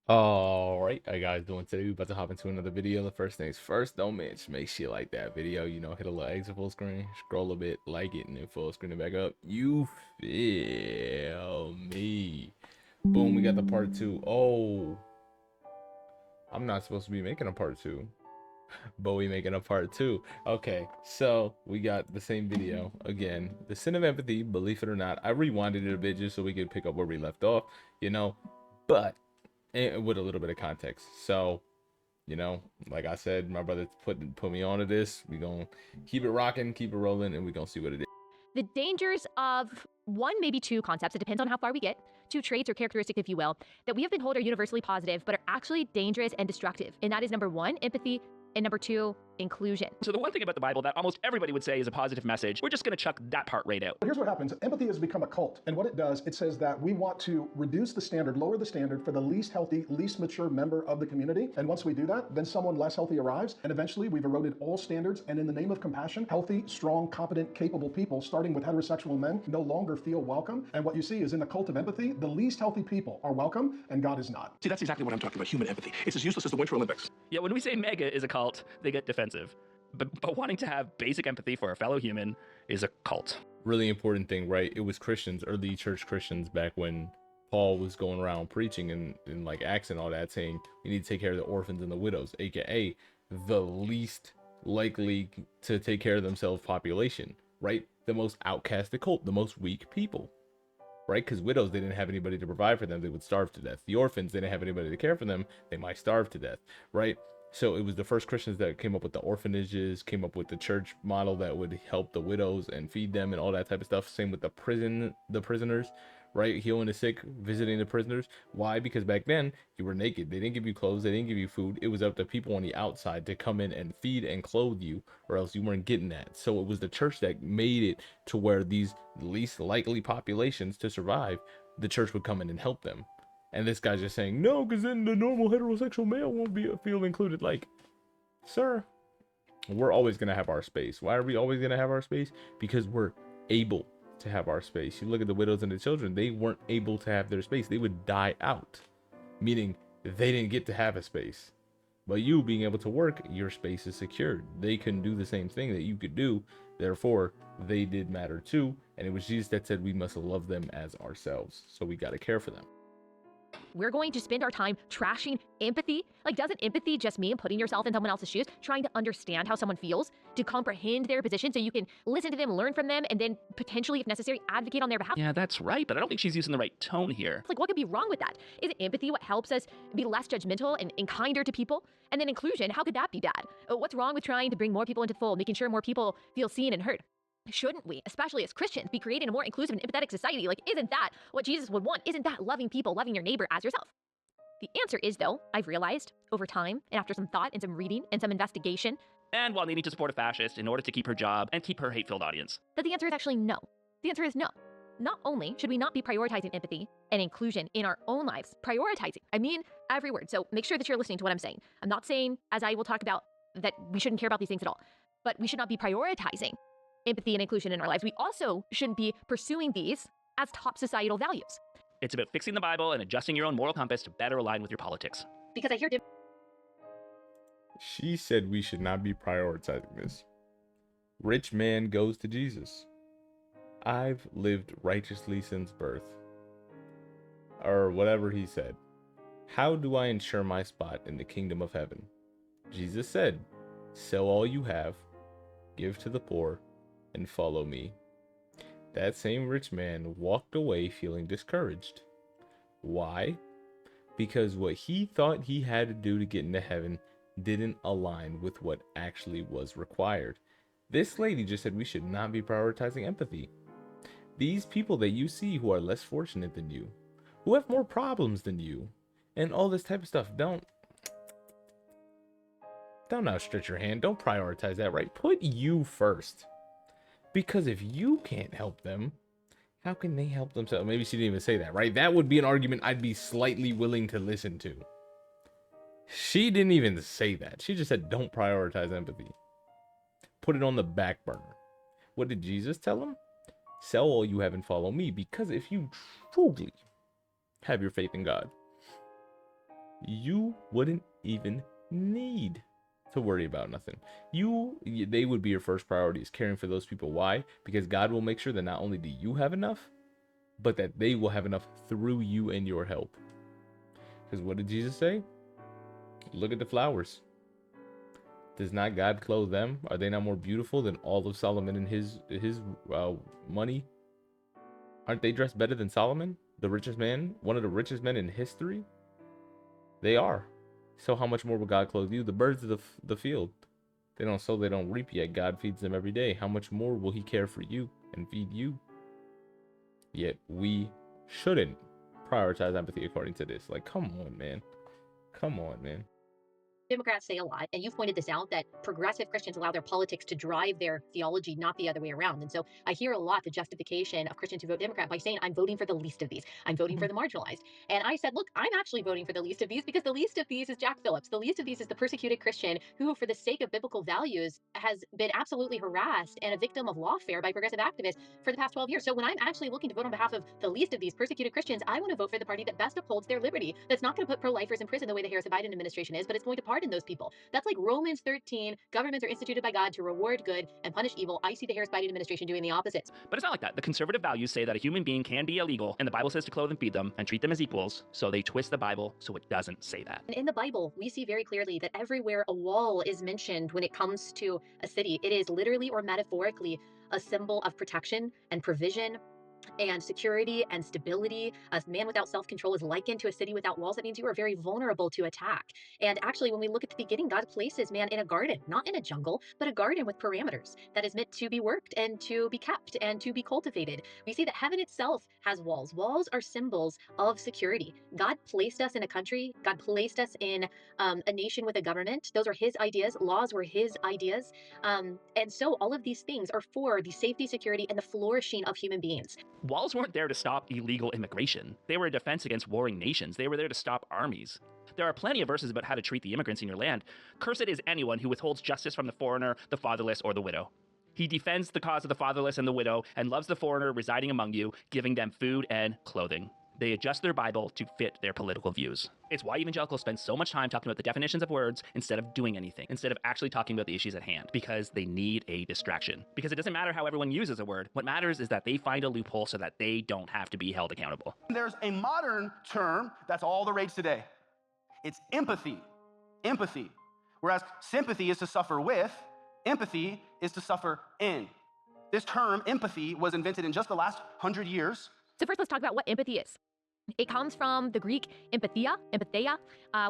All right, how you guys doing today? We about to hop into another video. The first things first, don't miss. Make sure you like that video. Hit a little exit full screen, scroll a bit, like it, and then full screen it back up. You feel me? Boom, we got the part two. Oh, I'm not supposed to be making a part two, but we making a part two. Okay, so we got the same video again. The sin of empathy, believe it or not. I rewinded it a bit just so we could pick up where we left off, you know, but with a little bit of context. So like I said, my brother put me onto this. We gonna keep it rocking, keep it rolling, and we gonna see what it is. The dangers of one, maybe two concepts, it depends on how far we get, two traits or characteristics, if you will, that we have been told are universally positive, but are actually dangerous and destructive. And that is number one, empathy, and number two, inclusion. So the one thing about the Bible that almost everybody would say is a positive message, we're just going to chuck that part right out. Here's what happens. Empathy has become a cult. And what it does, it says that we want to reduce the standard, lower the standard for the least healthy, least mature member of the community. And once we do that, then someone less healthy arrives. And eventually we've eroded all standards. And in the name of compassion, healthy, strong, competent, capable people, starting with heterosexual men, no longer feel welcome. And what you see is in the cult of empathy, the least healthy people are welcome and God is not. See, that's exactly what I'm talking about, human empathy. It's as useless as the Winter Olympics. Yeah, when we say mega is a cult, they get defensive. But wanting to have basic empathy for a fellow human is a cult. Really important thing, right? It was Christians, early church Christians, back when Paul was going around preaching and like Acts and all that, saying we need to take care of the orphans and the widows, aka the least likely to take care of themselves population, right? The most outcasted cult, the most weak people, right? Because widows, they didn't have anybody to provide for them, they would starve to death. The orphans, they didn't have anybody to care for them, they might starve to death, right? So it was the first Christians that came up with the orphanages, came up with the church model that would help the widows and feed them and all that type of stuff. Same with the prisoners, right? Healing the sick, visiting the prisoners. Why? Because back then you were naked. They didn't give you clothes, they didn't give you food. It was up to people on the outside to come in and feed and clothe you, or else you weren't getting that. So it was the church that made it to where these least likely populations to survive, the church would come in and help them. And this guy's just saying, no, because then the normal heterosexual male won't feel included. Like, sir, we're always going to have our space. Why are we always going to have our space? Because we're able to have our space. You look at the widows and the children, they weren't able to have their space. They would die out, meaning they didn't get to have a space. But you being able to work, your space is secured. They couldn't do the same thing that you could do. Therefore, they did matter too. And it was Jesus that said we must love them as ourselves. So we got to care for them. We're going to spend our time trashing empathy. Like, doesn't empathy just mean putting yourself in someone else's shoes, trying to understand how someone feels, to comprehend their position so you can listen to them, learn from them, and then potentially, if necessary, advocate on their behalf? Yeah, that's right, but I don't think she's using the right tone here. Like, what could be wrong with that? Isn't empathy what helps us be less judgmental and kinder to people? And then inclusion, how could that be bad? What's wrong with trying to bring more people into the fold, making sure more people feel seen and heard? Shouldn't we, especially as Christians, be creating a more inclusive and empathetic society? Like, isn't that what Jesus would want? Isn't that loving people, loving your neighbor as yourself? The answer is, though, I've realized over time and after some thought and some reading and some investigation, And while needing to support a fascist in order to keep her job and keep her hate-filled audience. that the answer is actually no. The answer is no. Not only should we not be prioritizing empathy and inclusion in our own lives, prioritizing, I mean every word, so make sure that you're listening to what I'm saying. I'm not saying, as I will talk about, that we shouldn't care about these things at all, but we should not be prioritizing empathy and inclusion in our lives. We also shouldn't be pursuing these as top societal values. It's about fixing the Bible and adjusting your own moral compass to better align with your politics. Because I hear She said we should not be prioritizing this. Rich man goes to Jesus. I've lived righteously since birth. Or whatever he said. How do I ensure my spot in the kingdom of heaven? Jesus said, sell all you have, give to the poor, and follow me. That same rich man walked away feeling discouraged. Why? Because what he thought he had to do to get into heaven didn't align with what actually was required. This lady just said we should not be prioritizing empathy. These people that you see who are less fortunate than you, who have more problems than you, and all this type of stuff, don't outstretch your hand. Don't prioritize that, right? Put you first. Because if you can't help them, how can they help themselves? Maybe she didn't even say that, right? That would be an argument I'd be slightly willing to listen to. She didn't even say that. She just said, don't prioritize empathy. Put it on the back burner. What did Jesus tell him? Sell all you have and follow me. Because if you truly have your faith in God, you wouldn't even need to worry about nothing. They would be your first priorities, caring for those people. Why? Because God will make sure that not only do you have enough, but that they will have enough through you and your help. Because what did Jesus say? Look at the flowers. Does not God clothe them? Are they not more beautiful than all of Solomon and his money? Aren't they dressed better than Solomon, the richest man, one of the richest men in history? They are. So how much more will God clothe you? The birds of the field, they don't sow, they don't reap, yet God feeds them every day. How much more will he care for you and feed you? Yet we shouldn't prioritize empathy according to this. Like, come on, man. Come on, man. Democrats say a lot, and you've pointed this out, that progressive Christians allow their politics to drive their theology, not the other way around. And so I hear a lot the justification of Christians who vote Democrat by saying, I'm voting for the least of these. I'm voting for the marginalized. And I said, look, I'm actually voting for the least of these because the least of these is Jack Phillips. The least of these is the persecuted Christian who, for the sake of biblical values, has been absolutely harassed and a victim of lawfare by progressive activists for the past 12 years. So when I'm actually looking to vote on behalf of the least of these persecuted Christians, I want to vote for the party that best upholds their liberty, that's not going to put pro-lifers in prison the way the Harris-Biden administration is, but it's going to pardon those people. That's like Romans 13. Governments are instituted by God to reward good and punish evil. I see the Harris-Biden administration doing the opposite. But it's not like that. The conservative values say that a human being can be illegal, and the Bible says to clothe and feed them and treat them as equals, so they twist the Bible so it doesn't say that. In the Bible, we see very clearly that everywhere a wall is mentioned when it comes to a city, it is literally or metaphorically a symbol of protection and provision and security and stability. A man without self-control is likened to a city without walls. That means you are very vulnerable to attack. And actually, when we look at the beginning, God places man in a garden, not in a jungle, but a garden with parameters that is meant to be worked and to be kept and to be cultivated. We see that heaven itself has walls. Walls are symbols of security. God placed us in a country. God placed us in a nation with a government. Those are his ideas. Laws were his ideas. And so all of these things are for the safety, security, and the flourishing of human beings. Walls weren't there to stop illegal immigration. They were a defense against warring nations. They were there to stop armies. There are plenty of verses about how to treat the immigrants in your land. Cursed is anyone who withholds justice from the foreigner, the fatherless, or the widow. He defends the cause of the fatherless and the widow and loves the foreigner residing among you, giving them food and clothing. They adjust their Bible to fit their political views. It's why evangelicals spend so much time talking about the definitions of words instead of doing anything, instead of actually talking about the issues at hand, because they need a distraction. Because it doesn't matter how everyone uses a word. What matters is that they find a loophole so that they don't have to be held accountable. There's a modern term that's all the rage today. It's empathy. Empathy. Whereas sympathy is to suffer with, empathy is to suffer in. This term, empathy, was invented in just the last 100 years. So first, let's talk about what empathy is. It comes from the Greek empatheia,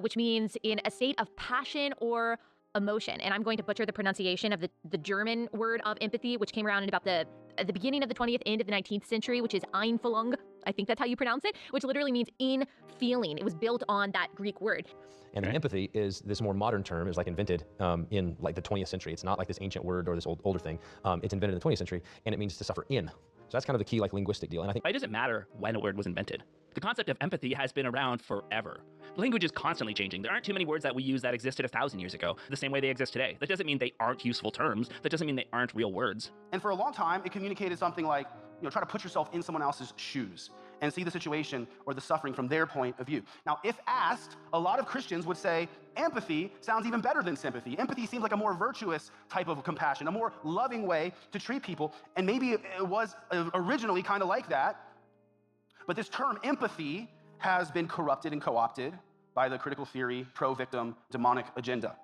which means in a state of passion or emotion. And I'm going to butcher the pronunciation of the German word of empathy, which came around in about at the beginning of the 20th, end of the 19th century, which is Einfühlung. I think that's how you pronounce it, which literally means in feeling. It was built on that Greek word. And then empathy is this more modern term. It was like invented in like the 20th century. It's not like this ancient word or this older thing. It's invented in the 20th century, and it means to suffer in. So that's kind of the key like linguistic deal. And I think Why does it matter when a word was invented? The concept of empathy has been around forever. Language is constantly changing. There aren't too many words that we use that existed 1,000 years ago, the same way they exist today. That doesn't mean they aren't useful terms. That doesn't mean they aren't real words. And for a long time, it communicated something like, try to put yourself in someone else's shoes and see the situation or the suffering from their point of view. Now, if asked, a lot of Christians would say empathy sounds even better than sympathy. Empathy seems like a more virtuous type of compassion, a more loving way to treat people. And maybe it was originally kind of like that. But this term empathy has been corrupted and co-opted by the critical theory, pro-victim, demonic agenda.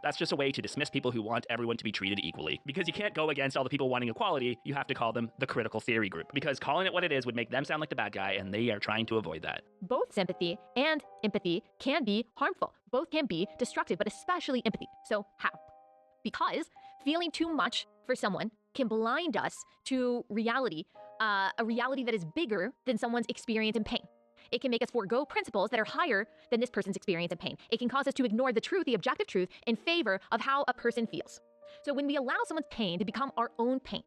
That's just a way to dismiss people who want everyone to be treated equally. Because you can't go against all the people wanting equality, you have to call them the critical theory group. Because calling it what it is would make them sound like the bad guy, and they are trying to avoid that. Both sympathy and empathy can be harmful. Both can be destructive, but especially empathy. So how? Because feeling too much for someone can blind us to reality, a reality that is bigger than someone's experience and pain. It can make us forego principles that are higher than this person's experience and pain. It can cause us to ignore the truth, the objective truth, in favor of how a person feels. So when we allow someone's pain to become our own pain,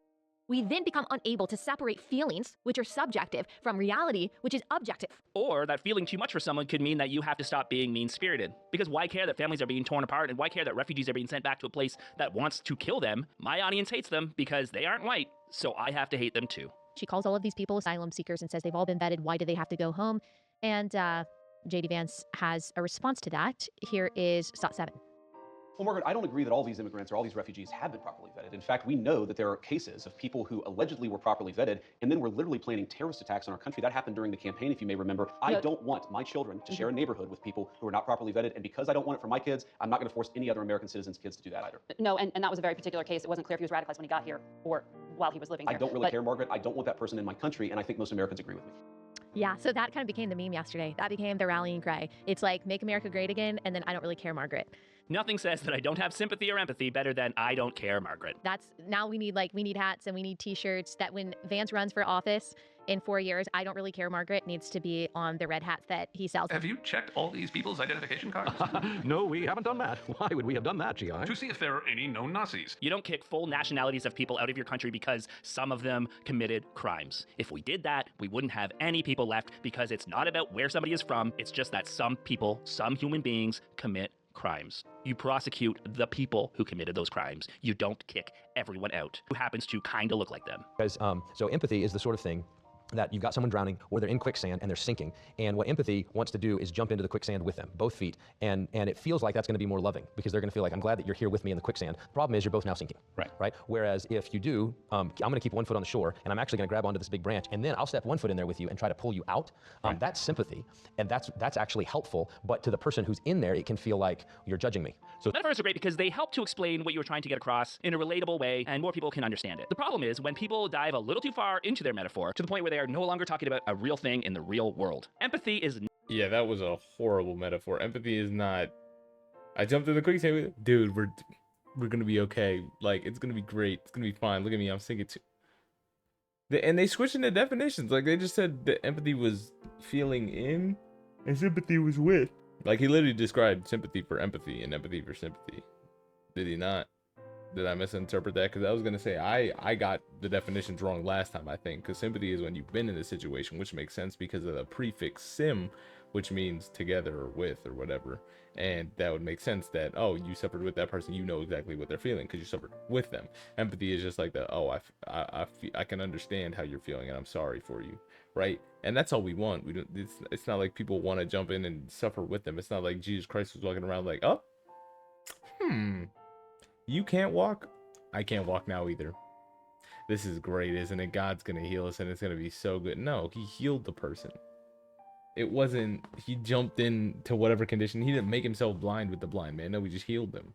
we then become unable to separate feelings, which are subjective, from reality, which is objective. Or that feeling too much for someone could mean that you have to stop being mean-spirited. Because why care that families are being torn apart, and why care that refugees are being sent back to a place that wants to kill them? My audience hates them because they aren't white, so I have to hate them too. She calls all of these people asylum seekers and says they've all been vetted. Why do they have to go home? And JD Vance has a response to that. Here is Sot 7. Well, Margaret, I don't agree that all these immigrants or all these refugees have been properly vetted. In fact, we know that there are cases of people who allegedly were properly vetted and then were literally planning terrorist attacks on our country. That happened during the campaign, if you may remember. I don't want my children to share a neighborhood with people who are not properly vetted. And because I don't want it for my kids, I'm not going to force any other American citizens' kids to do that either. No, and that was a very particular case. It wasn't clear if he was radicalized when he got here or while he was living here. I don't really care, Margaret. I don't want that person in my country, and I think most Americans agree with me. Yeah, so that kind of became the meme yesterday. That became the rallying cry. It's like, make America great again, and then I don't really care, Margaret. Nothing says that I don't have sympathy or empathy better than I don't care, Margaret. That's now we need hats and we need t-shirts that when Vance runs for office in 4 years, I don't really care, Margaret needs to be on the red hats that he sells. Have you checked all these people's identification cards? No, we haven't done that. Why would we have done that, GI? To see if there are any known Nazis. You don't kick full nationalities of people out of your country because some of them committed crimes. If we did that, we wouldn't have any people left because it's not about where somebody is from. It's just that some people, some human beings commit crimes. You prosecute the people who committed those crimes. You don't kick everyone out who happens to kind of look like them. Because, so empathy is the sort of thing that you've got someone drowning or they're in quicksand and they're sinking. And what empathy wants to do is jump into the quicksand with them, both feet. And it feels like that's going to be more loving because they're going to feel like, I'm glad that you're here with me in the quicksand. The problem is you're both now sinking. Right? Whereas if you do, I'm going to keep one foot on the shore and I'm actually going to grab onto this big branch and then I'll step one foot in there with you and try to pull you out. That's sympathy. And that's actually helpful. But to the person who's in there, it can feel like you're judging me. So metaphors are great because they help to explain what you were trying to get across in a relatable way and more people can understand it. The problem is when people dive a little too far into their metaphor to the point where they are no longer talking about a real thing in the real world. Empathy is... Yeah, that was a horrible metaphor. Empathy is not... I jumped in the quicksand with it. Dude, we're gonna be okay. Like, it's gonna be great. It's gonna be fine. Look at me, I'm sinking too. And they switched into definitions. Like, they just said that empathy was feeling in and sympathy was with. Like, he literally described sympathy for empathy and empathy for sympathy. Did he not? Did I misinterpret that? Because I was going to say, I got the definitions wrong last time, I think. Because sympathy is when you've been in a situation, which makes sense because of the prefix sim, which means together or with or whatever. And that would make sense that, oh, you suffered with that person, you know exactly what they're feeling because you suffered with them. Empathy is just like the, oh, I can understand how you're feeling and I'm sorry for you, right? And that's all we want. We don't. It's not like people want to jump in and suffer with them. It's not like Jesus Christ was walking around like, oh, you can't walk? I can't walk now either. This is great, isn't it? God's gonna heal us and it's gonna be so good. No, he healed the person. It wasn't, he jumped into whatever condition. He didn't make himself blind with the blind man. No, we just healed them.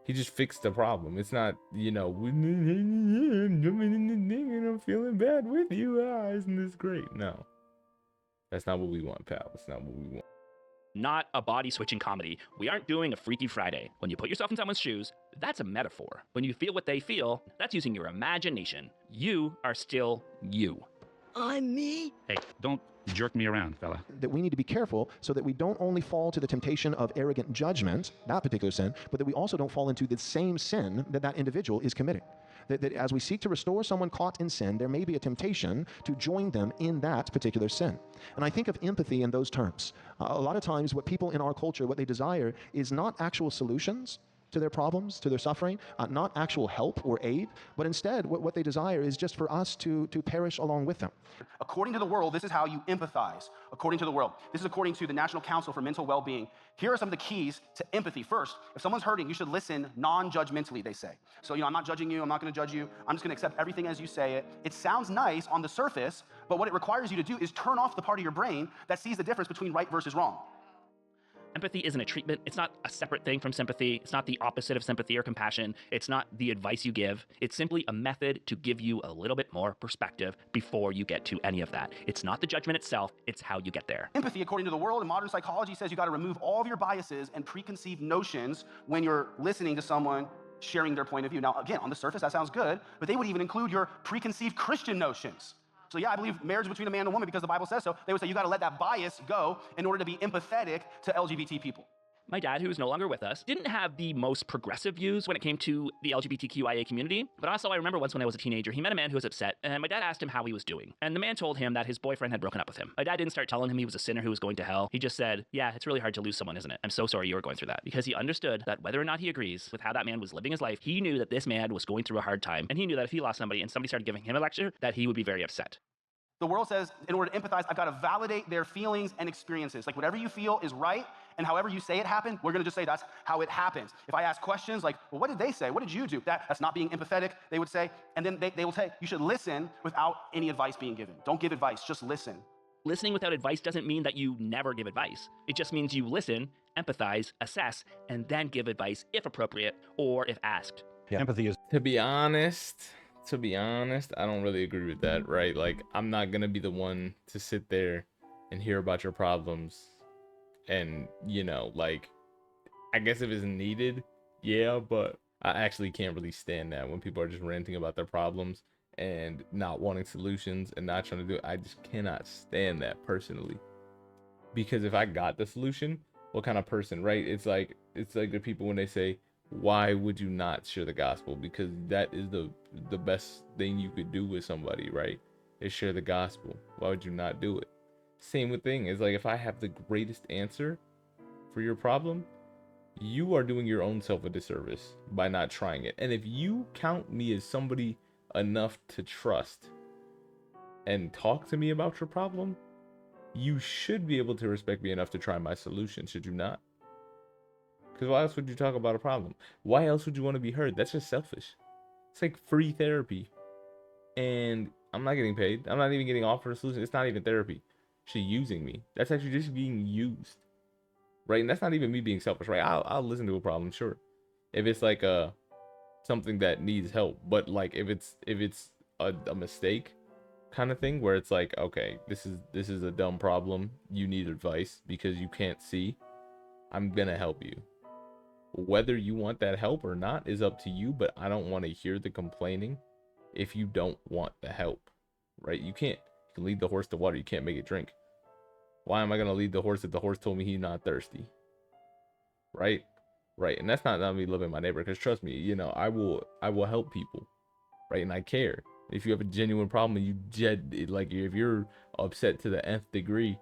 He just fixed the problem. It's not, you know, I'm jumping in the thing and I'm feeling bad with you. Isn't this great? No. That's not what we want, pal. That's not what we want. Not a body switching comedy. We aren't doing a Freaky Friday. When you put yourself in someone's shoes, that's a metaphor. When you feel what they feel, that's using your imagination. You are still you. I'm me? Hey, don't jerk me around, fella. That we need to be careful so that we don't only fall to the temptation of arrogant judgment, that particular sin, but that we also don't fall into the same sin that individual is committing. That as we seek to restore someone caught in sin, there may be a temptation to join them in that particular sin. And I think of empathy in those terms. A lot of times what people in our culture, what they desire is not actual solutions to their problems, to their suffering, not actual help or aid, but instead what they desire is just for us to perish along with them. According to the world, this is how you empathize. According to the world. This is according to the National Council for Mental Well-Being. Here are some of the keys to empathy. First, if someone's hurting, you should listen non-judgmentally, they say. So, I'm not judging you, I'm not gonna judge you, I'm just gonna accept everything as you say it. It sounds nice on the surface, but what it requires you to do is turn off the part of your brain that sees the difference between right versus wrong. Empathy isn't a treatment. It's not a separate thing from sympathy. It's not the opposite of sympathy or compassion. It's not the advice you give. It's simply a method to give you a little bit more perspective before you get to any of that. It's not the judgment itself. It's how you get there. Empathy, according to the world and modern psychology, says you got to remove all of your biases and preconceived notions when you're listening to someone sharing their point of view. Now, again, on the surface, that sounds good, but they would even include your preconceived Christian notions. So yeah, I believe marriage between a man and a woman because the Bible says so. They would say you got to let that bias go in order to be empathetic to LGBT people. My dad, who is no longer with us, didn't have the most progressive views when it came to the LGBTQIA community. But also, I remember once when I was a teenager, he met a man who was upset, and my dad asked him how he was doing. And the man told him that his boyfriend had broken up with him. My dad didn't start telling him he was a sinner who was going to hell. He just said, yeah, it's really hard to lose someone, isn't it? I'm so sorry you were going through that. Because he understood that whether or not he agrees with how that man was living his life, he knew that this man was going through a hard time. And he knew that if he lost somebody and somebody started giving him a lecture, that he would be very upset. The world says, in order to empathize, I've got to validate their feelings and experiences. Like whatever you feel is right, and however you say it happened, we're gonna just say that's how it happens. If I ask questions like, well, what did they say? What did you do? That's not being empathetic, they would say. And then they will say, you should listen without any advice being given. Don't give advice, just listen. Listening without advice doesn't mean that you never give advice. It just means you listen, empathize, assess, and then give advice if appropriate or if asked. Yeah. Empathy is... To be honest, I don't really agree with that, right? Like, I'm not gonna be the one to sit there and hear about your problems and, you know, like, I guess if it's needed, yeah, but I actually can't really stand that when people are just ranting about their problems and not wanting solutions and not trying to do it. I just cannot stand that personally, because if I got the solution, what kind of person, right? It's like the people when they say, why would you not share the gospel? Because that is the best thing you could do with somebody, right? Is share the gospel. Why would you not do it? Same with thing is like, if I have the greatest answer for your problem, you are doing your own self a disservice by not trying it. And if you count me as somebody enough to trust and talk to me about your problem, you should be able to respect me enough to try my solution, should you not? Because why else would you talk about a problem? Why else would you want to be heard? That's just selfish. It's like free therapy. And I'm not getting paid. I'm not even getting offered a solution. It's not even therapy. She's using me. That's actually just being used. Right? And that's not even me being selfish, right? I'll listen to a problem, sure. If it's like something that needs help. But like if it's a mistake kind of thing where it's like, okay, this is a dumb problem. You need advice because you can't see. I'm gonna help you. Whether you want that help or not is up to you, but I don't want to hear the complaining if you don't want the help, right? You can lead the horse to water. You can't make it drink. Why am I going to lead the horse if the horse told me he's not thirsty? Right? Right. And that's not me loving my neighbor, because trust me, you know, I will help people, right? And I care. If you have a genuine problem and if you're upset to the nth degree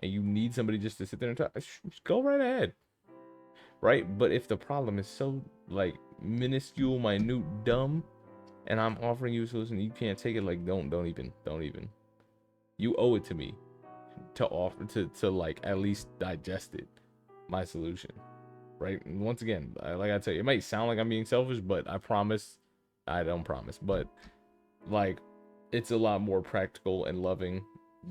and you need somebody just to sit there and talk, go right ahead. Right? But if the problem is so like minuscule, minute, dumb, and I'm offering you a solution, you can't take it, like don't even. You owe it to me to offer to like at least digest it, my solution. Right? And once again, like I tell you, it might sound like I'm being selfish, but I don't promise, but like it's a lot more practical and loving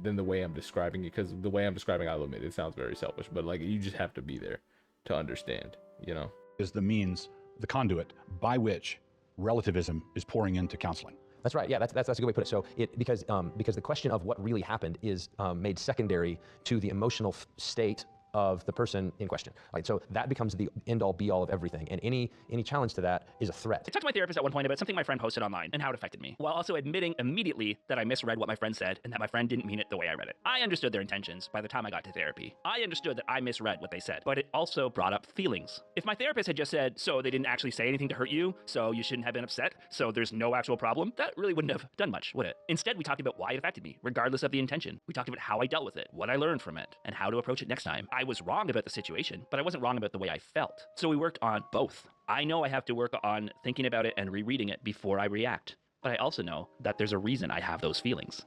than the way I'm describing it, because the way I'm describing, I'll admit it sounds very selfish, but like you just have to be there to understand, you know. Is the means, the conduit by which relativism is pouring into counseling. That's right. Yeah, that's a good way to put it. So because the question of what really happened is made secondary to the emotional state of the person in question. Right? So that becomes the end-all be-all of everything, and any challenge to that is a threat. I talked to my therapist at one point about something my friend posted online and how it affected me, while also admitting immediately that I misread what my friend said and that my friend didn't mean it the way I read it. I understood their intentions by the time I got to therapy. I understood that I misread what they said, but it also brought up feelings. If my therapist had just said, so they didn't actually say anything to hurt you, so you shouldn't have been upset, so there's no actual problem, that really wouldn't have done much, would it? Instead, we talked about why it affected me, regardless of the intention. We talked about how I dealt with it, what I learned from it, and how to approach it next time. I was wrong about the situation, but I wasn't wrong about the way I felt. So we worked on both. I know I have to work on thinking about it and rereading it before I react, but I also know that there's a reason I have those feelings.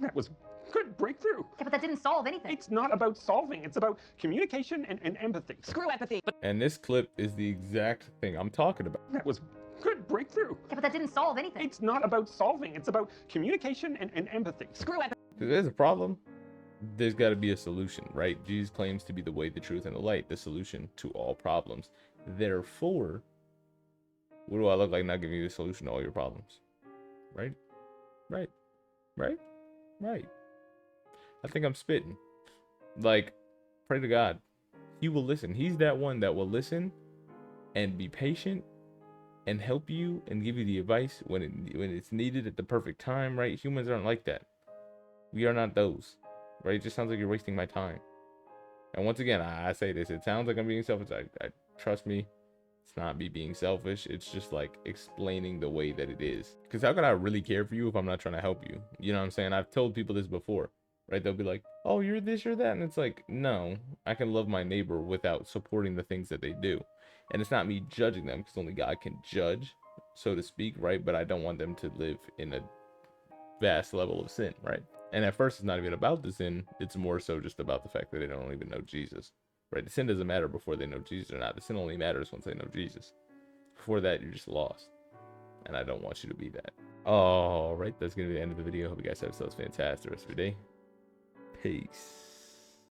That was good breakthrough. Yeah, but that didn't solve anything. It's not about solving. It's about communication and empathy. Screw empathy. And this clip is the exact thing I'm talking about. That was good breakthrough. Yeah, but that didn't solve anything. It's not about solving. It's about communication and empathy. Screw empathy. There's a problem. There's got to be a solution, right? Jesus claims to be the way, the truth, and the light, the solution to all problems. Therefore, what do I look like not giving you the solution to all your problems? Right? Right. Right? Right. I think I'm spitting. Like, pray to God. He will listen. He's that one that will listen and be patient and help you and give you the advice when it's needed at the perfect time, right? Humans aren't like that. We are not those. Right? It just sounds like you're wasting my time. And once again, I say this, it sounds like I'm being selfish. I trust me, it's not me being selfish. It's just like explaining the way that it is. Because how could I really care for you if I'm not trying to help you? You know what I'm saying? I've told people this before, right? They'll be like, oh, you're this, you're that. And it's like, no, I can love my neighbor without supporting the things that they do. And it's not me judging them, because only God can judge, so to speak, right? But I don't want them to live in a vast level of sin, right? And at first, it's not even about the sin. It's more so just about the fact that they don't even know Jesus, right? The sin doesn't matter before they know Jesus or not. The sin only matters once they know Jesus. Before that, you're just lost. And I don't want you to be that. All right, that's going to be the end of the video. Hope you guys have yourselves fantastic rest of your day. Peace.